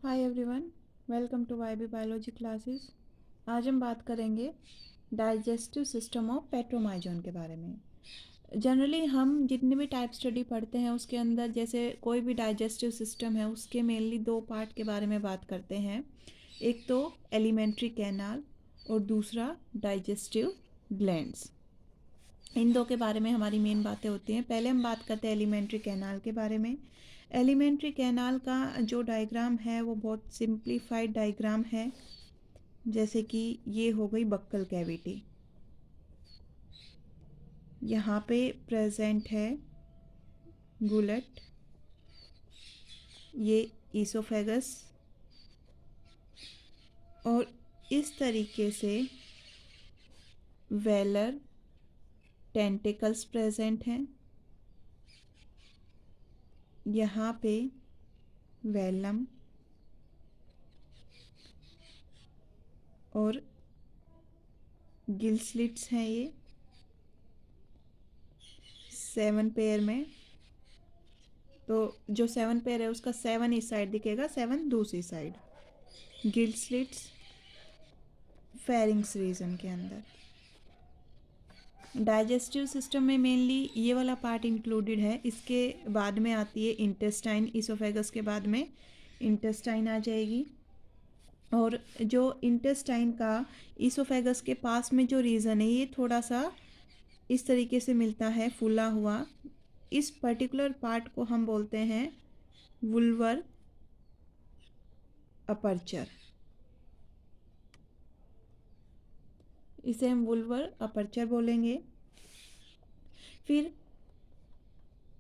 Hi everyone, welcome to YB biology classes. आज हम बात करेंगे डाइजेस्टिव सिस्टम ऑफ पेट्रोमाइजोन के बारे में। जनरली हम जितने भी टाइप स्टडी पढ़ते हैं उसके अंदर जैसे कोई भी डाइजेस्टिव सिस्टम है उसके मेनली दो पार्ट के बारे में बात करते हैं। एक तो एलिमेंट्री कैनाल और दूसरा डाइजेस्टिव ग्लैंड्स। इन दो के बारे में हमारी मेन बातें होती हैं। पहले हम बात करते हैं एलिमेंट्री कैनाल के बारे में। एलिमेंट्री कैनाल का जो डायग्राम है वो बहुत सिंप्लीफाइड डायग्राम है। जैसे कि ये हो गई बक्कल कैविटी, यहाँ पे प्रेजेंट है गुलेट, ये ईसोफेगस, और इस तरीके से वेलर टेंटिकल्स प्रेजेंट हैं। यहाँ पे वेलम और गिल स्लिट्स हैं, ये 7 पेयर में। तो जो 7 पेयर है उसका 7 इस साइड दिखेगा, 7 दूसरी side. Gill slits pharynx reason के अंदर। डाइजेस्टिव सिस्टम में मेनली ये वाला पार्ट इंक्लूडेड है। इसके बाद में आती है इंटेस्टाइन, इसोफेगस के बाद में इंटेस्टाइन आ जाएगी। और जो इंटेस्टाइन का इसोफेगस के पास में जो रीजन है ये थोड़ा सा इस तरीके से मिलता है, फूला हुआ। इस पर्टिकुलर पार्ट को हम बोलते हैं वुल्वर अपर्चर। इसे हम वुल्वर अपर्चर बोलेंगे। फिर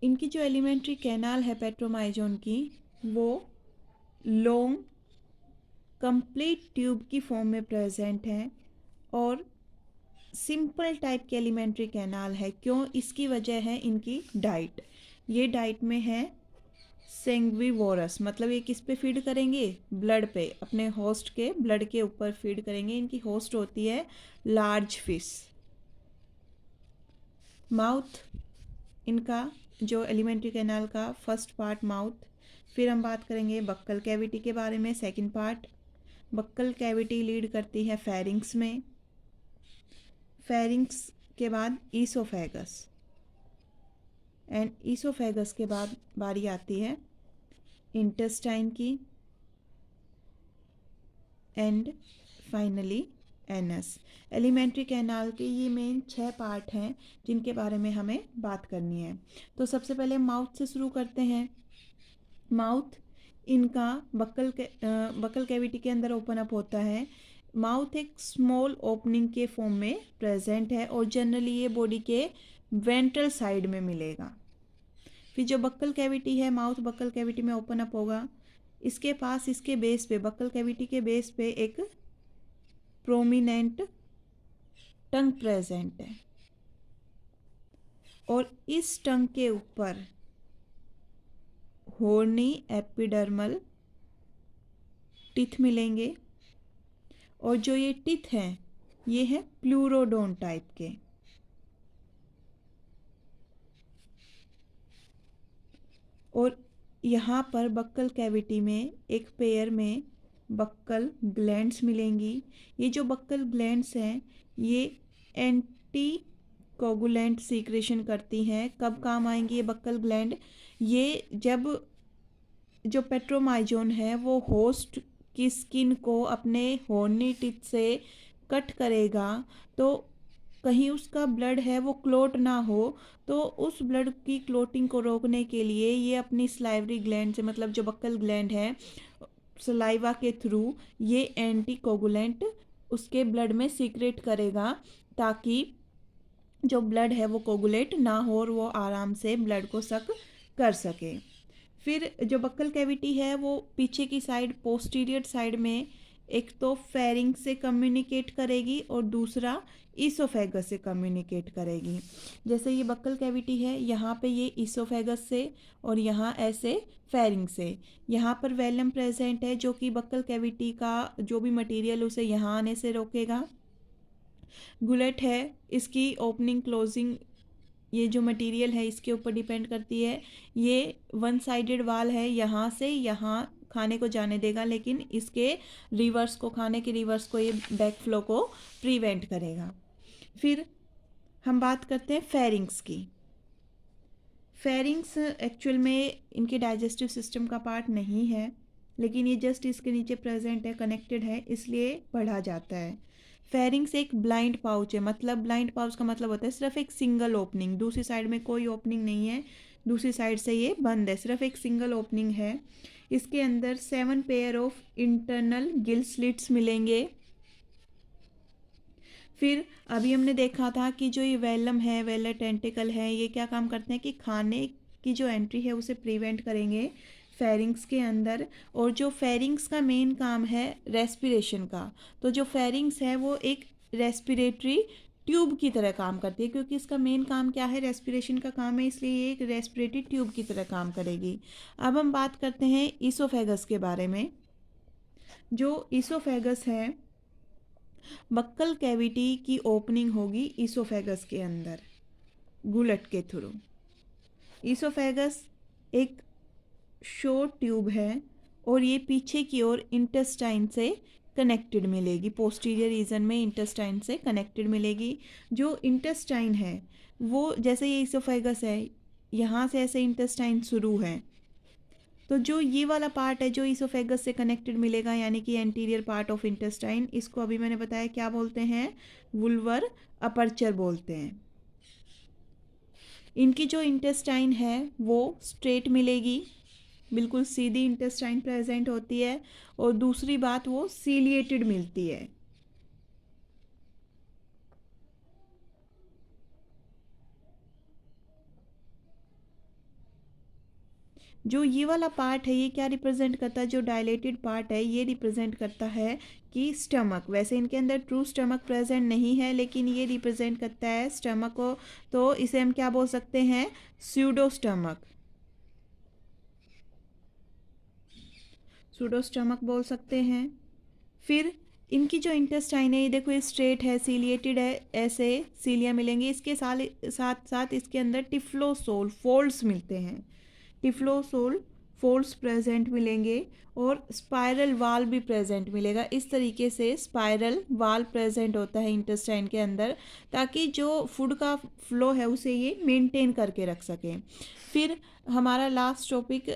इनकी जो एलिमेंट्री कैनाल है पेट्रोमाइजोन की, वो लॉन्ग कंप्लीट ट्यूब की फॉर्म में प्रेजेंट है और सिंपल टाइप की एलिमेंट्री कैनाल है। क्यों? इसकी वजह है इनकी डाइट। ये डाइट में है सेंग्विवोरस, मतलब ये किस पे फीड करेंगे? ब्लड पे, अपने होस्ट के ब्लड के ऊपर फीड करेंगे। इनकी होस्ट होती है लार्ज फिश। माउथ, इनका जो एलिमेंट्री कैनाल का फर्स्ट पार्ट माउथ। फिर हम बात करेंगे बक्कल कैविटी के बारे में, second part. Buccal cavity lead करती है फेरिंग्स में। फेरिंग्स के बाद ईसोफेगस, एंड ईसोफेगस के बाद बारी आती है इंटेस्टाइन की, and finally anus. Alimentary canal के ये मेन 6 पार्ट हैं जिनके बारे में हमें बात करनी है। तो सबसे पहले माउथ से शुरू करते हैं। माउथ इनका बक्कल कैविटी के अंदर ओपन अप होता है। माउथ एक स्मॉल ओपनिंग के फॉर्म में प्रेजेंट है और जनरली ये बॉडी के वेंट्रल साइड में मिलेगा। फिर जो बक्कल कैविटी है, माउथ बक्कल कैविटी में ओपन अप होगा। इसके पास, इसके बेस पे, बक्कल कैविटी के बेस पे एक प्रोमिनेंट टंग प्रेजेंट है और इस टंग के ऊपर हॉर्नी एपिडर्मल टिथ मिलेंगे। और जो ये टिथ हैं ये है प्लूरोडोन टाइप के। और यहाँ पर बक्कल कैविटी में एक पेयर में बक्कल ग्लैंड्स मिलेंगी। ये जो बक्कल ग्लैंड्स हैं ये एंटी कोगुलेंट सीक्रेशन करती हैं। कब काम आएंगी ये बक्कल ग्लैंड? ये जब जो पेट्रोमाइजोन है वो होस्ट की स्किन को अपने हॉर्नी टिथ से कट करेगा, तो कहीं उसका ब्लड है वो क्लोट ना हो, तो उस ब्लड की क्लोटिंग को रोकने के लिए ये अपनी स्लाइवरी ग्लैंड से, मतलब जो बक्कल ग्लैंड है, सलाइवा के थ्रू ये एंटी कोगुलेंट उसके ब्लड में सीक्रेट करेगा ताकि जो ब्लड है वो कोगुलेट ना हो और वो आराम से ब्लड को सक कर सके। फिर जो बक्कल कैविटी है वो पीछे की साइड, पोस्टीरियर साइड में, एक तो फेरिंग से कम्युनिकेट करेगी और दूसरा ईसोफेगस से कम्युनिकेट करेगी। जैसे ये बक्कल कैविटी है, यहाँ पे ये ईसोफेगस से और यहाँ ऐसे फेरिंग से। यहाँ पर वेलम प्रेजेंट है जो कि बक्कल कैविटी का जो भी मटेरियल उसे यहाँ आने से रोकेगा। गुलेट है, इसकी ओपनिंग क्लोजिंग ये जो मटेरियल है इसके ऊपर डिपेंड करती है। ये वन साइडेड वाल है, यहाँ से यहाँ खाने को जाने देगा, लेकिन इसके रिवर्स को, खाने के रिवर्स को, ये बैक फ्लो को प्रिवेंट करेगा। फिर हम बात करते हैं फेरिंग्स की। फेरिंग्स एक्चुअल में इनके डाइजेस्टिव सिस्टम का पार्ट नहीं है, लेकिन ये जस्ट इसके नीचे प्रेजेंट है, कनेक्टेड है, इसलिए पढ़ा जाता है। फेरिंग्स एक ब्लाइंड पाउच है, मतलब ब्लाइंड पाउच का मतलब होता है सिर्फ एक सिंगल ओपनिंग, दूसरी साइड में कोई ओपनिंग नहीं है, दूसरी साइड से ये बंद है, सिर्फ एक सिंगल ओपनिंग है। इसके अंदर 7 pair of internal gill slits मिलेंगे। फिर अभी हमने देखा था कि जो ये वेलम है, वेलर टेंटिकल है, ये क्या काम करते हैं कि खाने की जो एंट्री है उसे प्रिवेंट करेंगे फेरिंग्स के अंदर। और जो फेरिंग्स का मेन काम है रेस्पिरेशन का, तो जो फेरिंग्स है वो एक रेस्पिरेटरी ट्यूब की तरह काम करती है, क्योंकि इसका मेन काम क्या है, रेस्पिरेशन का काम है, इसलिए ये एक रेस्पिरेटरी ट्यूब की तरह काम करेगी। अब हम बात करते हैं ईसोफेगस के बारे में। जो ईसोफेगस है, बक्कल कैविटी की ओपनिंग होगी ईसोफेगस के अंदर गुलट के थ्रू। ईसोफेगस एक शॉर्ट ट्यूब है और ये पीछे की ओर इंटेस्टाइन से कनेक्टेड मिलेगी, पोस्टीरियर रीजन में इंटेस्टाइन से कनेक्टेड मिलेगी। जो इंटेस्टाइन है वो, जैसे ये ईसोफेगस है, यहाँ से ऐसे इंटेस्टाइन शुरू है, तो जो ये वाला पार्ट है जो ईसोफेगस से कनेक्टेड मिलेगा, यानी कि एंटीरियर पार्ट ऑफ इंटेस्टाइन, इसको अभी मैंने बताया क्या बोलते हैं, वुल्वर अपर्चर बोलते हैं। इनकी जो इंटेस्टाइन है वो स्ट्रेट मिलेगी, बिल्कुल सीधी इंटेस्टाइन प्रेजेंट होती है, और दूसरी बात वो सीलिएटेड मिलती है। जो ये वाला पार्ट है ये क्या रिप्रेजेंट करता है, जो डायलेटेड पार्ट है ये रिप्रेजेंट करता है कि स्टमक, वैसे इनके अंदर ट्रू स्टमक प्रेजेंट नहीं है, लेकिन ये रिप्रेजेंट करता है स्टमक को, तो इसे हम क्या बोल सकते हैं, स्यूडो स्टमक, सूडो स्टमक बोल सकते हैं। फिर इनकी जो इंटेस्टाइन है ये देखो, ये स्ट्रेट है, सीलिएटेड है, ऐसे सीलियाँ मिलेंगी, इसके साथ साथ इसके अंदर टिफ्लोसोल फोल्ड्स मिलते हैं, टिफ्लोसोल फोल्ड्स प्रेजेंट मिलेंगे, और स्पाइरल वाल भी प्रेजेंट मिलेगा। इस तरीके से स्पाइरल वाल प्रेजेंट होता है इंटेस्टाइन के अंदर, ताकि जो फूड का फ्लो है उसे ये मेंटेन करके रख सकें। फिर हमारा लास्ट टॉपिक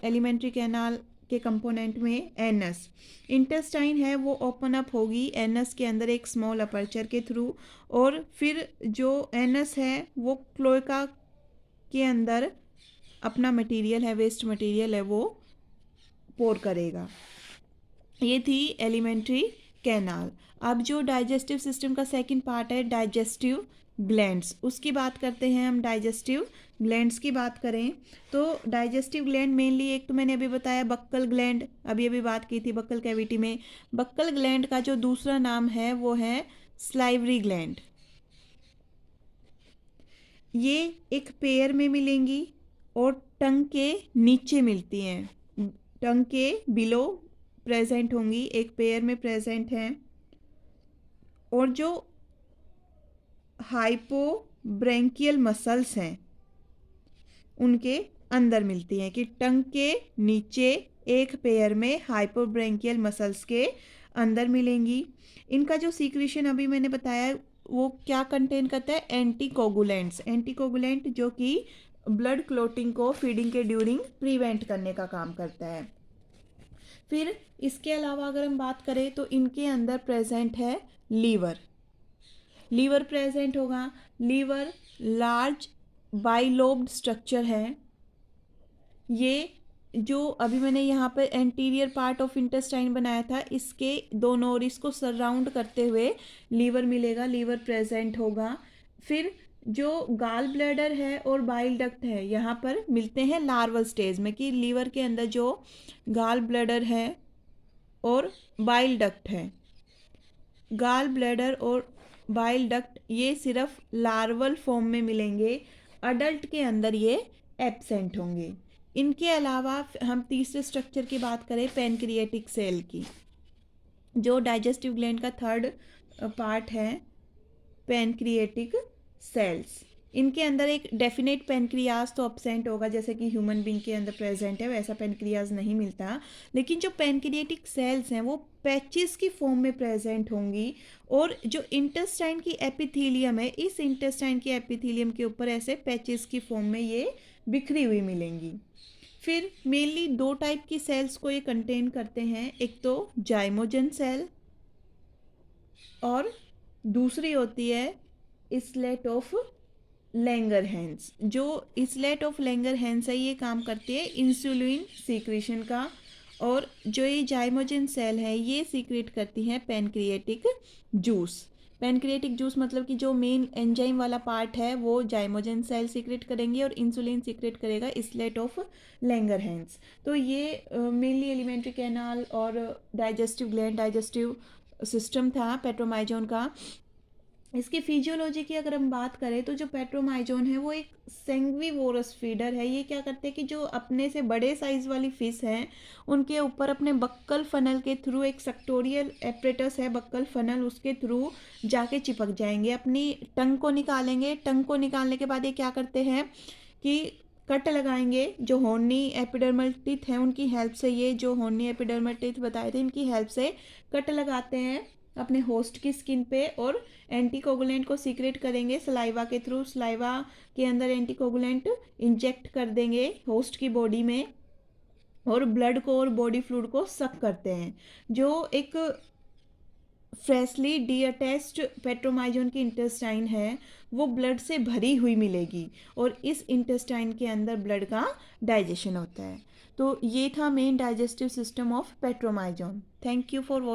एलिमेंट्री कैनाल के कंपोनेंट में एनस। इंटेस्टाइन है वो ओपन अप होगी एनस के अंदर एक स्मॉल अपर्चर के थ्रू, और फिर जो एनस है वो क्लोएका के अंदर अपना मटेरियल है, वेस्ट मटेरियल है, वो पोर करेगा। ये थी एलिमेंट्री कैनाल। अब जो डाइजेस्टिव सिस्टम का सेकंड पार्ट है डाइजेस्टिव ग्लैंड्स, उसकी बात करते हैं हम। डाइजेस्टिव ग्लैंड्स की बात करें तो डाइजेस्टिव ग्लैंड मेनली, एक तो मैंने अभी बताया बक्कल ग्लैंड, अभी बात की थी बक्कल कैविटी में। बक्कल ग्लैंड का जो दूसरा नाम है वो है स्लाइवरी ग्लैंड। ये एक पेयर में मिलेंगी और टंग के नीचे मिलती हैं, टंग के बिलो प्रेजेंट होंगी, एक पेयर में प्रेजेंट हैं। और जो हाइपोब्रैंकियल मसल्स हैं उनके अंदर मिलती हैं, कि टंग के नीचे एक पेयर में हाइपोब्रैंकियल मसल्स के अंदर मिलेंगी। इनका जो सीक्रेशन अभी मैंने बताया वो क्या कंटेन करता है, एंटीकोगुलेंट्स, एंटीकोगुलेंट जो कि ब्लड क्लोटिंग को फीडिंग के ड्यूरिंग प्रिवेंट करने का काम करता है। फिर इसके अलावा अगर हम बात करें तो इनके अंदर प्रेजेंट है लीवर, लीवर प्रेजेंट होगा। लीवर लार्ज बाइलोब्ड स्ट्रक्चर है। ये जो अभी मैंने यहाँ पर एंटीरियर पार्ट ऑफ इंटेस्टाइन बनाया था, इसके दोनों और इसको सराउंड करते हुए लीवर मिलेगा, लीवर प्रेजेंट होगा। फिर जो गाल ब्लैडर है और बाइल डक्ट है यहाँ पर मिलते हैं लार्वल स्टेज में, कि लीवर के अंदर जो गाल ब्लैडर है और बाइल डक्ट है, गाल ब्लैडर और बाइल डक्ट ये सिर्फ लार्वल फॉर्म में मिलेंगे, अडल्ट के अंदर ये एब्सेंट होंगे। इनके अलावा हम तीसरे स्ट्रक्चर की बात करें पैनक्रिएटिक सेल की, जो डाइजेस्टिव ग्लैंड का थर्ड पार्ट है पैनक्रिएटिक सेल्स। इनके अंदर एक डेफिनेट पेनक्रियाज तो अब्सेंट होगा, जैसे कि ह्यूमन बींग के अंदर प्रेजेंट है वैसा पेनक्रियाज नहीं मिलता, लेकिन जो पेनक्रिएटिक सेल्स हैं वो पैचेस की फॉर्म में प्रेजेंट होंगी। और जो इंटेस्टाइन की एपिथीलियम है, इस इंटेस्टाइन की एपिथीलियम के ऊपर ऐसे पैचेस की फॉर्म में ये बिखरी हुई मिलेंगी। फिर मेनली दो टाइप की सेल्स को ये कंटेन करते हैं, एक तो जाइमोजन सेल और दूसरी होती है इसलेट ऑफ लैंगरहैंस। जो इसलेट ऑफ लैंगरहैंस है ये काम करती है इंसुलिन सीक्रेशन का, और जो ये जाइमोजन सेल है ये सीक्रेट करती हैं पैनक्रिएटिक जूस। पैनक्रिएटिक जूस मतलब कि जो मेन एंजाइम वाला पार्ट है वो जाइमोजन सेल सीक्रेट करेंगे और इंसुलिन सीक्रेट करेगा इसलेट ऑफ लैंगरहैंस। तो ये मेनली एलिमेंट्री कैनाल और डाइजेस्टिव ग्लैंड, डाइजेस्टिव सिस्टम था पेट्रोमाइजोन का। इसकी फिजियोलॉजी की अगर हम बात करें तो जो पेट्रोमाइजोन है वो एक सेंग्विवोरस फीडर है। ये क्या करते हैं कि जो अपने से बड़े साइज़ वाली फिश हैं उनके ऊपर अपने बक्कल फनल के थ्रू, एक सेक्टोरियल एपरेटस है बक्कल फनल, उसके थ्रू जाके चिपक जाएंगे, अपनी टंग को निकालेंगे। टंग को निकालने के बाद ये क्या करते हैं कि कट लगाएंगे। जो हॉर्नी एपिडर्मल टिथ हैं उनकी हेल्प से, ये जो हॉर्नी एपिडर्मल टिथ बताए थे इनकी हेल्प से कट लगाते हैं अपने होस्ट की स्किन पे और एंटीकोगुलेंट को सीक्रेट करेंगे सलाइवा के थ्रू। सलाइवा के अंदर एंटीकोगुलेंट इंजेक्ट कर देंगे होस्ट की बॉडी में और ब्लड को और बॉडी फ्लूइड को सक करते हैं। जो एक फ्रेशली डीअटैच्ड पेट्रोमाइजोन की इंटेस्टाइन है वो ब्लड से भरी हुई मिलेगी और इस इंटेस्टाइन के अंदर ब्लड का डाइजेशन होता है। तो ये था main digestive system of Petromyzon. Thank you for watching.